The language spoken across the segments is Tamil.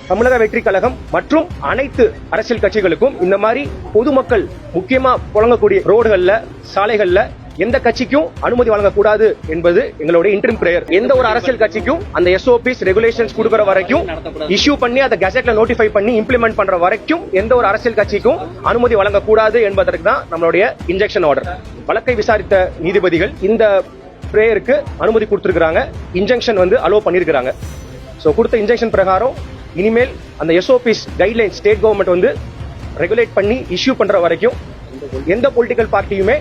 தமிழக வெற்றி கழகம் மற்றும் அனைத்து அரசியல் கட்சிகளுக்கும் இந்த மாதிரி பொதுமக்கள் முக்கியமா புழங்கக்கூடிய ரோடுகள்ல சாலைகள்ல எந்த கட்சிக்கும் அனுமதி வழங்கக்கூடாது என்பது எங்களுடைய இன்டரிம் பிரேயர். எந்த ஒரு அரசியல் கட்சிக்கும் அந்த எஸ்ஓபிஸ் ரெகுலேஷன்ஸ் கொடுக்கிற வரைக்கும் இஷ்யூ பண்ணி அதை கெசெட்ல நோட்டிஃபை பண்ணி இம்ப்ளிமெண்ட் பண்ற வரைக்கும் எந்த ஒரு அரசியல் கட்சிக்கும் அனுமதி வழங்கக்கூடாது என்பதற்கு தான் நம்மளுடைய இன்ஜெக்ஷன் ஆர்டர். வழக்கை விசாரித்த நீதிபதிகள் இந்த பிரேயருக்கு அனுமதி கொடுத்திருக்காங்க, இன்ஜெக்ஷன் அலோவ் பண்ணிருக்காங்க. சோ கொடுத்த இன்ஜெக்ஷன் பிரகாரம் இனிமேல் அந்த SOPs guideline state government regulate பண்ணி இஷ்யூ பண்ற வரைக்கும் எந்த பொலிட்டிக்கல் பார்ட்டியுமே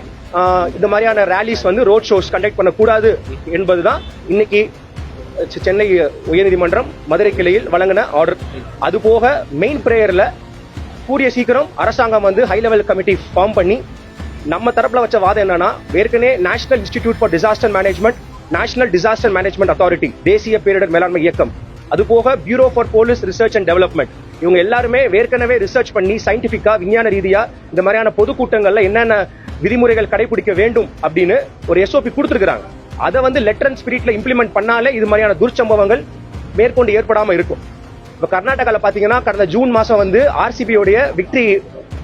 இந்த மாதிரியான ரேலிஸ் ரோட் ஷோஸ் கண்டக்ட் பண்ணக்கூடாது என்பதுதான் இன்னைக்கு சென்னை உயர்நீதிமன்றம் மதுரை கிளையில் வழங்கின ஆர்டர். அது போக மெயின் பிரேயர்ல கூடிய சீக்கிரம் அரசாங்கம் ஹை லெவல் கமிட்டி ஃபார்ம் பண்ணி நம்ம தரப்புல வச்ச வாதம் என்னன்னா, ஏற்கனவே national institute for disaster management, national disaster management authority, தேசிய பேரிடர் மேலாண்மை இயக்கம், அது போக bureau for police research and development, இவங்க எல்லாருமே ஏற்கனவே ரிசர்ச் பண்ணி சயின்டிபிக்கா விஞ்ஞான ரீதியா இந்த மாதிரியான பொதுக்கூட்டங்கள்ல என்னென்ன விதிமுறைகள் கடைபிடிக்க வேண்டும் அப்படின்னு ஒரு எஸ்ஓபி கொடுத்திருக்காங்க. அதை லெட்டர் அண்ட் ஸ்பிரிட்ல இம்ப்ளிமெண்ட் பண்ணாலே இது மாதிரியான துர்ச்சம்பவங்கள் மேற்கொண்டு ஏற்படாம இருக்கும். இப்ப கர்நாடகால பாத்தீங்கன்னா கடந்த ஜூன் மாசம் ஆர்சிபி உடைய விக்டரி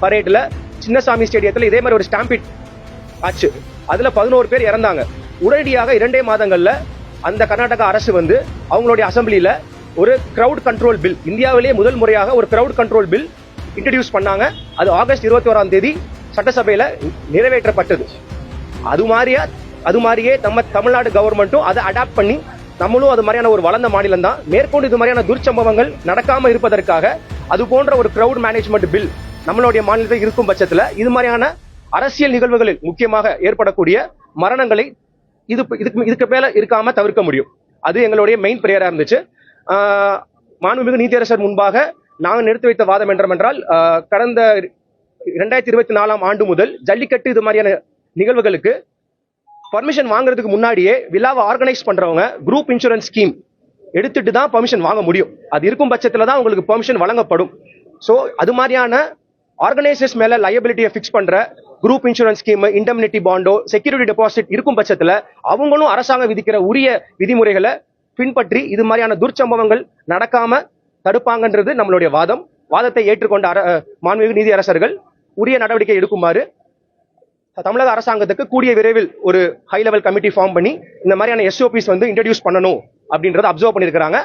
பரேட்ல சின்னசாமி ஸ்டேடியத்துல இதே மாதிரி ஒரு ஸ்டாம்பிட் ஆச்சு. அதுல 11 பேர் இறந்தாங்க. உடனடியாக 2 மாதங்கள்ல அந்த கர்நாடகா அரசு அவங்களுடைய அசம்பிளியில ஒரு கிரவுட் கண்ட்ரோல் பில், இந்தியாவிலேயே முதல் முறையாக ஒரு கிரவுட் கண்ட்ரோல் பில் இன்ட்ரோடியூஸ் பண்ணாங்க. அது ஆகஸ்ட் 21 சட்டசபையில நிறைவேற்றப்பட்டது. அது மாதிரியே நம்ம தமிழ்நாடு கவர்மெண்ட்டும் அதை அடாப்ட் பண்ணி நம்மளும் அது மாதிரியான ஒரு வளர்ந்த மாநிலம் தான். மேற்கொண்டு இது மாதிரியான துர்ச்சம்பவங்கள் நடக்காம இருப்பதற்காக அது போன்ற ஒரு கிரவுட் மேனேஜ்மெண்ட் பில் நம்மளுடைய மாநிலத்தில் இருக்கும் பட்சத்துல இது மாதிரியான அரசியல் நிகழ்வுகளில் முக்கியமாக ஏற்படக்கூடிய மரணங்களை இதுக்கு மேல இருக்காம தவிர்க்க முடியும். அது எங்களுடைய மெயின் பிரேயரா இருந்துச்சு. மாண்புமிகு நீதியரசர் முன்பாக நாங்கள் நிறுத்தி வைத்த வாதம் என்றால், கடந்த 2024 ஆண்டு முதல் ஜல்லிக்கட்டு இது மாதிரியான நிகழ்வுகளுக்கு பர்மிஷன் வாங்குறதுக்கு முன்னாடியே விழாவை ஆர்கனைஸ் பண்றவங்க குரூப் இன்சூரன்ஸ் ஸ்கீம் எடுத்துட்டு தான் பர்மிஷன் வாங்க முடியும். அது இருக்கும் பட்சத்துல தான் உங்களுக்கு பர்மிஷன் வழங்கப்படும். சோ அது மாதிரியான ஆர்கனைசர்ஸ் மேல லயபிலிட்டியை பிக்ஸ் பண்ற குரூப் இன்சூரன்ஸ் ஸ்கீம், இண்டெம்னிட்டி பாண்டோ, செக்யூரிட்டி டெபாசிட் இருக்கும் பட்சத்துல அவங்களும் அரசாங்கம் விதிக்கிற உரிய விதிமுறைகளை பின்பற்றி இது மாதிரியான துர்ச்சம்பவங்கள் நடக்காம தடுப்பாங்கன்றது நம்மளுடைய வாதம். வாதத்தை ஏற்றுக்கொண்ட மாண்புமிகு நீதியரசர்கள் உரிய நடவடிக்கை எடுக்குமாறு தமிழக அரசாங்கத்துக்கு கூடிய விரைவில் ஒரு ஹை லெவல் கமிட்டி ஃபார்ம் பண்ணி இந்த மாதிரியான எஸ்ஓபிஸ் இன்ட்ரோடியூஸ் பண்ணணும் அப்படின்றத அப்சர்வ் பண்ணிருக்காங்க.